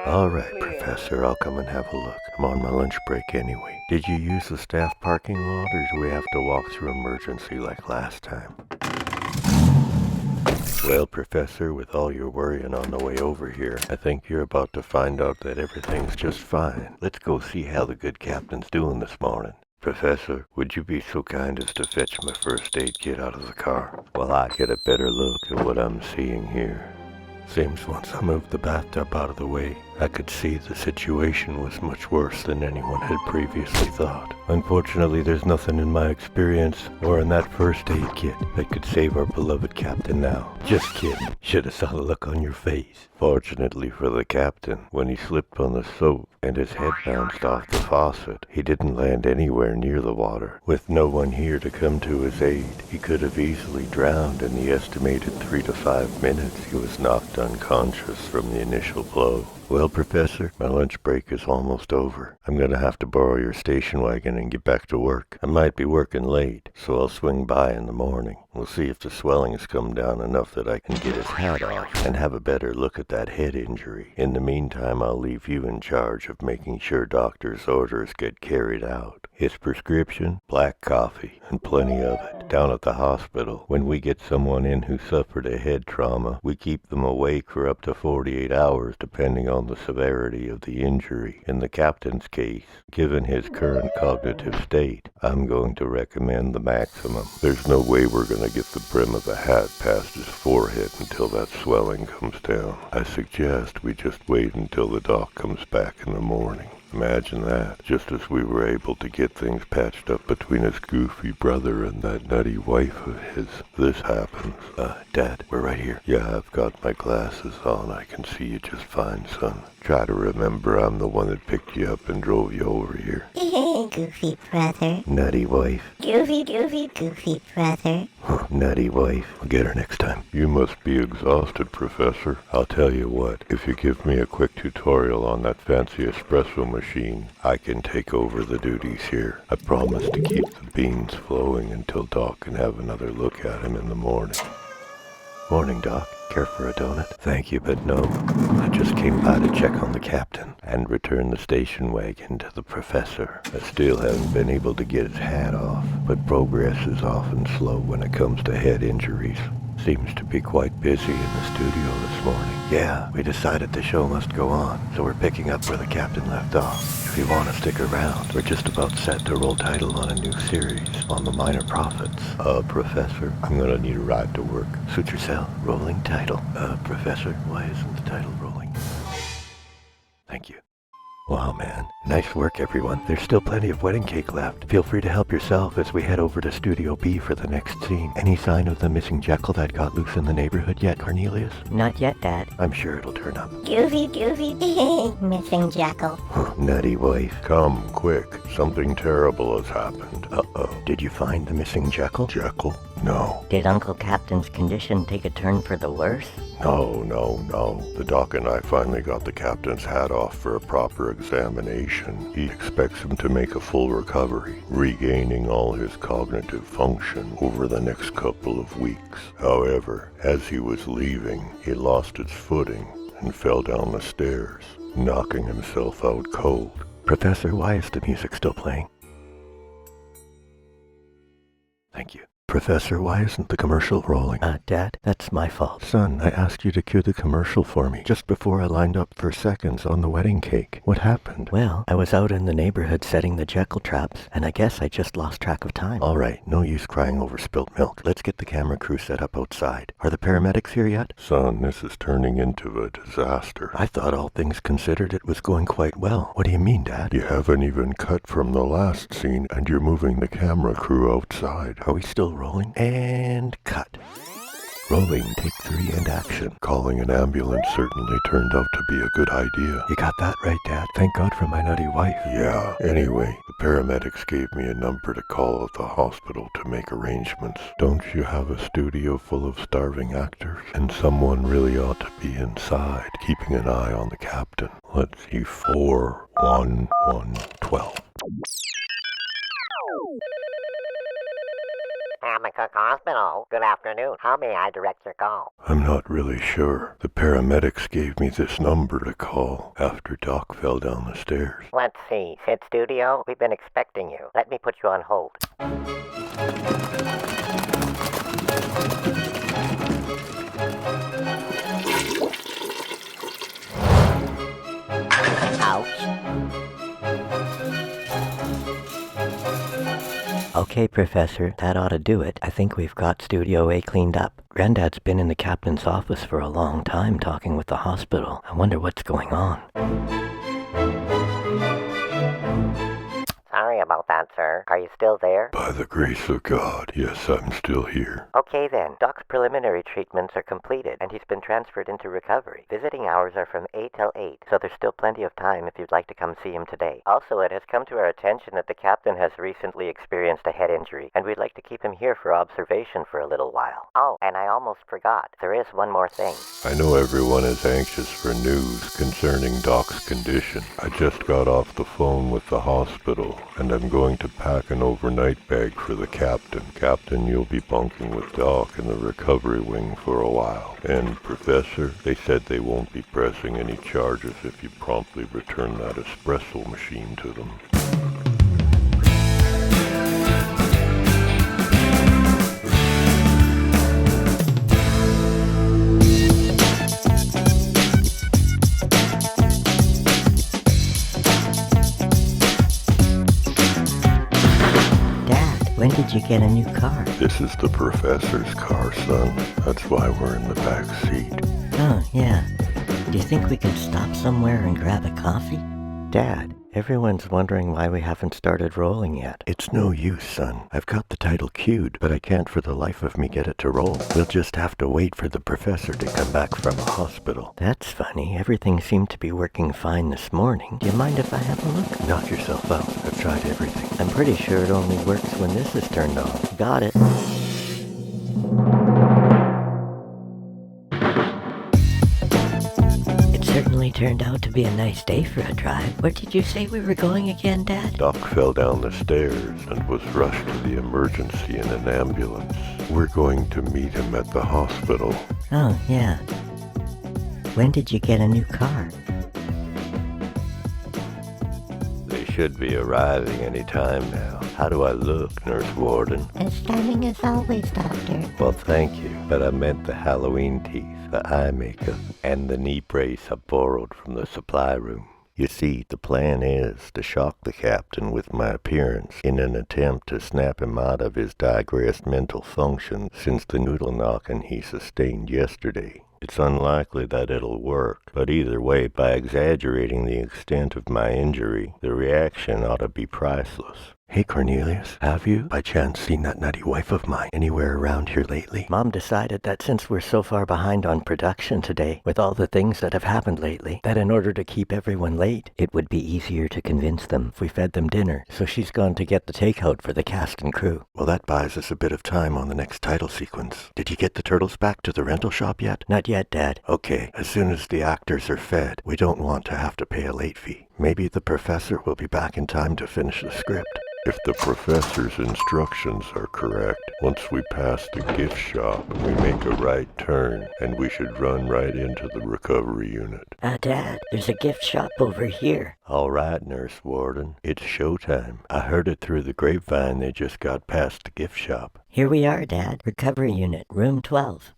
All right, Professor, I'll come and have a look. I'm on my lunch break anyway. Did you use the staff parking lot, or do we have to walk through emergency like last time? Well, Professor, with all your worrying on the way over here, I think you're about to find out that everything's just fine. Let's go see how the good captain's doing this morning. Professor, would you be so kind as to fetch my first aid kit out of the car while I get a better look at what I'm seeing here? Seems once I moved the bathtub out of the way, I could see the situation was much worse than anyone had previously thought. Unfortunately, there's nothing in my experience or in that first aid kit that could save our beloved captain now. Just kidding. Should have saw the look on your face. Fortunately for the captain, when he slipped on the soap and his head bounced off the faucet, he didn't land anywhere near the water. With no one here to come to his aid, he could have easily drowned in the estimated 3 to 5 minutes he was knocked unconscious from the initial blow. Well, Professor, my lunch break is almost over. I'm gonna have to borrow your station wagon and get back to work. I might be working late, so I'll swing by in the morning. We'll see if the swelling's come down enough that I can get his hat off and have a better look at that head injury. In the meantime, I'll leave you in charge of making sure doctor's orders get carried out. His prescription, black coffee, and plenty of it. Down at the hospital, when we get someone in who suffered a head trauma, we keep them awake for up to 48 hours depending on the severity of the injury. In the captain's case, given his current cognitive state, I'm going to recommend the maximum. There's no way we're going to get the brim of the hat past his forehead until that swelling comes down. I suggest we just wait until the doc comes back in the morning. Imagine that, just as we were able to get things patched up between his goofy brother and that nutty wife of his. This happens. Dad, we're right here. Yeah, I've got my glasses on. I can see you just fine, son. Try to remember I'm the one that picked you up and drove you over here. Goofy brother. Nutty wife. Goofy brother. Nutty wife. I'll get her next time. You must be exhausted, Professor. I'll tell you what, if you give me a quick tutorial on that fancy espresso machine, I can take over the duties here. I promise to keep the beans flowing until Doc can have another look at him in the morning. Morning, Doc. Care for a donut? Thank you, but no. I just came by to check on the captain and return the station wagon to the professor. I still haven't been able to get his hat off, but progress is often slow when it comes to head injuries. Seems to be quite busy in the studio this morning. Yeah, we decided the show must go on, so we're picking up where the captain left off. If you want to stick around, we're just about set to roll title on a new series on the minor prophets. Professor, I'm gonna need a ride to work. Suit yourself. Rolling title. Professor, why isn't the title rolling? Thank you. Wow, man. Nice work, everyone. There's still plenty of wedding cake left. Feel free to help yourself as we head over to Studio B for the next scene. Any sign of the missing Jekyll that got loose in the neighborhood yet, Cornelius? Not yet, Dad. I'm sure it'll turn up. Goofy. Missing Jekyll. Nutty wife. Come, quick. Something terrible has happened. Uh-oh. Did you find the missing Jekyll? Jekyll? No. Did Uncle Captain's condition take a turn for the worse? No. The doc and I finally got the captain's hat off for a proper examination. He expects him to make a full recovery, regaining all his cognitive function over the next couple of weeks. However, as he was leaving, he lost his footing and fell down the stairs, knocking himself out cold. Professor, why is the music still playing? Thank you. Professor, why isn't the commercial rolling? Dad, that's my fault. Son, I asked you to cue the commercial for me just before I lined up for seconds on the wedding cake. What happened? Well, I was out in the neighborhood setting the Jekyll traps, and I guess I just lost track of time. All right, no use crying over spilt milk. Let's get the camera crew set up outside. Are the paramedics here yet? Son, this is turning into a disaster. I thought all things considered it was going quite well. What do you mean, Dad? You haven't even cut from the last scene, and you're moving the camera crew outside. Are we still rolling? And cut. Rolling, take 3 and action. Calling an ambulance certainly turned out to be a good idea. You got that right, Dad. Thank God for my nutty wife. Yeah, anyway, the paramedics gave me a number to call at the hospital to make arrangements. Don't you have a studio full of starving actors? And someone really ought to be inside, keeping an eye on the captain. Let's see, 4-1-1-12. Amacook Hospital. Good afternoon. How may I direct your call? I'm not really sure. The paramedics gave me this number to call after Doc fell down the stairs. Let's see. Sid Studio? We've been expecting you. Let me put you on hold. Ouch. Okay, Professor, that ought to do it. I think we've got Studio A cleaned up. Granddad's been in the captain's office for a long time talking with the hospital. I wonder what's going on. Sorry about that, sir. Are you still there? By the grace of God, yes, I'm still here. Okay then. Doc's preliminary treatments are completed, and he's been transferred into recovery. Visiting hours are from 8 till 8, so there's still plenty of time if you'd like to come see him today. Also, it has come to our attention that the captain has recently experienced a head injury, and we'd like to keep him here for observation for a little while. Oh, and I almost forgot. There is one more thing. I know everyone is anxious for news concerning Doc's condition. I just got off the phone with the hospital, and I'm going to pack an overnight bag for the captain. Captain, you'll be bunking with Doc in the recovery wing for a while. And Professor, they said they won't be pressing any charges if you promptly return that espresso machine to them. When did you get a new car? This is the professor's car, son. That's why we're in the back seat. Oh, yeah. Do you think we could stop somewhere and grab a coffee? Dad, everyone's wondering why we haven't started rolling yet. It's no use, son. I've got the title queued, but I can't for the life of me get it to roll. We'll just have to wait for the professor to come back from a hospital. That's funny. Everything seemed to be working fine this morning. Do you mind if I have a look? Knock yourself out. I've tried everything. I'm pretty sure it only works when this is turned on. Got it. Certainly turned out to be a nice day for a drive. Where did you say we were going again, Dad? Doc fell down the stairs and was rushed to the emergency in an ambulance. We're going to meet him at the hospital. Oh, yeah. When did you get a new car? They should be arriving any time now. How do I look, Nurse Warden? As stunning as always, Doctor. Well, thank you, but I meant the Halloween teeth, the eye makeup, and the knee brace I borrowed from the supply room. You see, the plan is to shock the captain with my appearance in an attempt to snap him out of his digressed mental function since the noodle knocking he sustained yesterday. It's unlikely that it'll work, but either way, by exaggerating the extent of my injury, the reaction ought to be priceless. Hey Cornelius, have you, by chance, seen that nutty wife of mine anywhere around here lately? Mom decided that since we're so far behind on production today, with all the things that have happened lately, that in order to keep everyone late, it would be easier to convince them if we fed them dinner. So she's gone to get the takeout for the cast and crew. Well, that buys us a bit of time on the next title sequence. Did you get the turtles back to the rental shop yet? Not yet, Dad. Okay, as soon as the actors are fed, we don't want to have to pay a late fee. Maybe the professor will be back in time to finish the script. If the professor's instructions are correct, once we pass the gift shop, we make a right turn, and we should run right into the recovery unit. Dad, there's a gift shop over here. All right, Nurse Warden, it's showtime. I heard it through the grapevine they just got past the gift shop. Here we are, Dad. Recovery unit, room 12.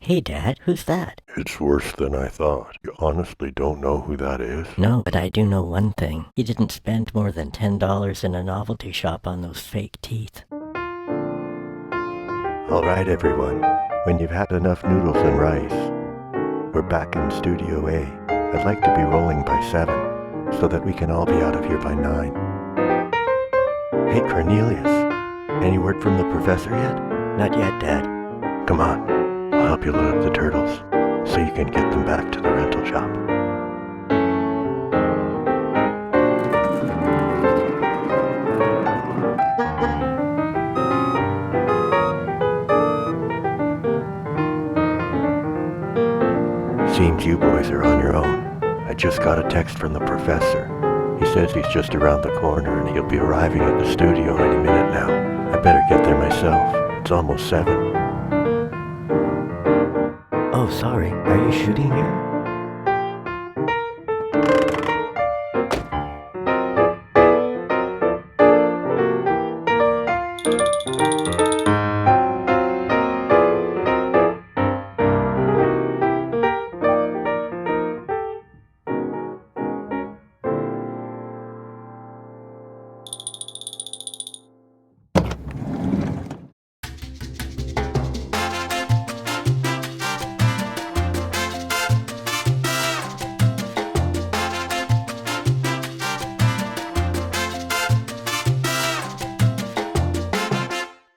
Hey, Dad, who's that? It's worse than I thought. You honestly don't know who that is? No, but I do know one thing. You didn't spend more than $10 in a novelty shop on those fake teeth. All right, everyone. When you've had enough noodles and rice, we're back in Studio A. I'd like to be rolling by 7, so that we can all be out of here by 9. Hey, Cornelius. Any word from the professor yet? Not yet, Dad. Come on. I'll help you load up the turtles, so you can get them back to the rental shop. Seems you boys are on your own. I just got a text from the professor. He says he's just around the corner and he'll be arriving at the studio any minute now. I better get there myself. It's almost 7. Oh, sorry. Are you shooting here?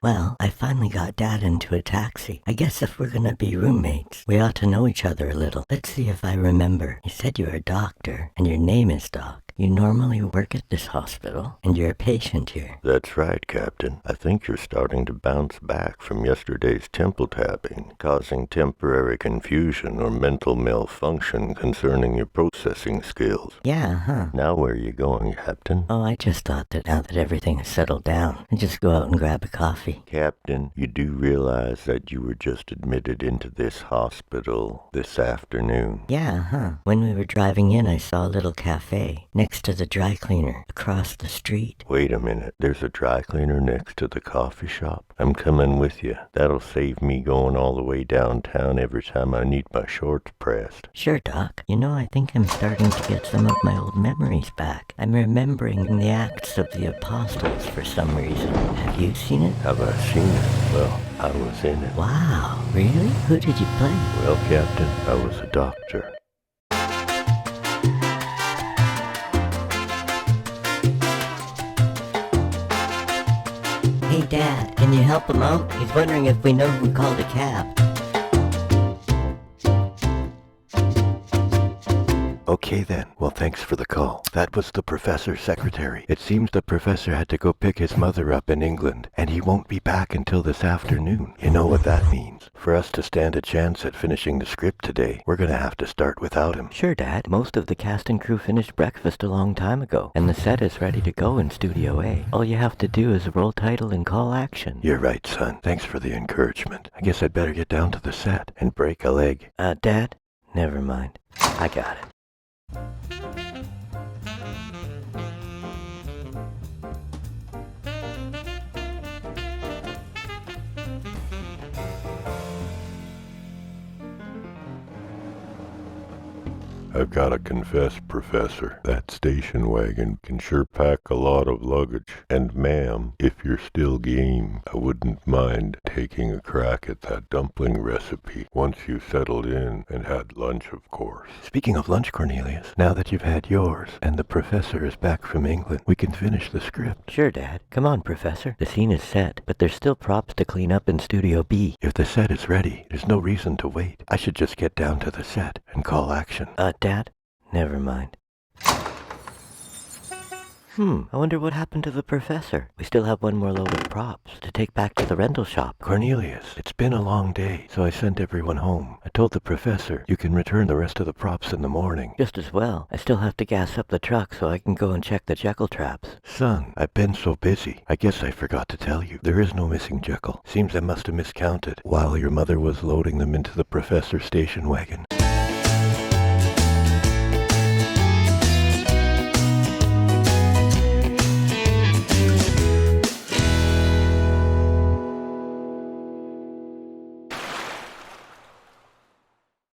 Well, I finally got Dad into a taxi. I guess if we're gonna be roommates, we ought to know each other a little. Let's see if I remember. You said you're a doctor, and your name is Doc. You normally work at this hospital, and you're a patient here. That's right, Captain. I think you're starting to bounce back from yesterday's temple tapping, causing temporary confusion or mental malfunction concerning your processing skills. Yeah, huh? Now where are you going, Captain? Oh, I just thought that now that everything has settled down, I'd just go out and grab a coffee. Captain, you do realize that you were just admitted into this hospital this afternoon? Yeah, huh? When we were driving in, I saw a little cafe next to the dry cleaner across the street. Wait a minute, there's a dry cleaner next to the coffee shop? I'm coming with you. That'll save me going all the way downtown every time I need my shorts pressed. Sure, Doc. You know, I think I'm starting to get some of my old memories back. I'm remembering the Acts of the Apostles for some reason. Have you seen it? Have I seen it? Well, I was in it. Wow, really? Who did you play? Well, Captain, I was a doctor. Hey, Dad, can you help him out? He's wondering if we know who called a cab. Okay then. Well, thanks for the call. That was the professor's secretary. It seems the professor had to go pick his mother up in England, and he won't be back until this afternoon. You know what that means? For us to stand a chance at finishing the script today, we're gonna have to start without him. Sure, Dad. Most of the cast and crew finished breakfast a long time ago, and the set is ready to go in Studio A. All you have to do is roll title and call action. You're right, son. Thanks for the encouragement. I guess I'd better get down to the set and break a leg. Dad? Never mind. I got it. I've gotta confess, Professor, that station wagon can sure pack a lot of luggage. And ma'am, if you're still game, I wouldn't mind taking a crack at that dumpling recipe once you settled in and had lunch, of course. Speaking of lunch, Cornelius, now that you've had yours and the professor is back from England, we can finish the script. Sure, Dad. Come on, Professor. The scene is set, but there's still props to clean up in Studio B. If the set is ready, there's no reason to wait. I should just get down to the set and call action. Dad? Never mind. I wonder what happened to the professor. We still have one more load of props to take back to the rental shop. Cornelius, it's been a long day, so I sent everyone home. I told the professor you can return the rest of the props in the morning. Just as well. I still have to gas up the truck so I can go and check the Jekyll traps. Son, I've been so busy. I guess I forgot to tell you. There is no missing Jekyll. Seems I must have miscounted while your mother was loading them into the professor's station wagon.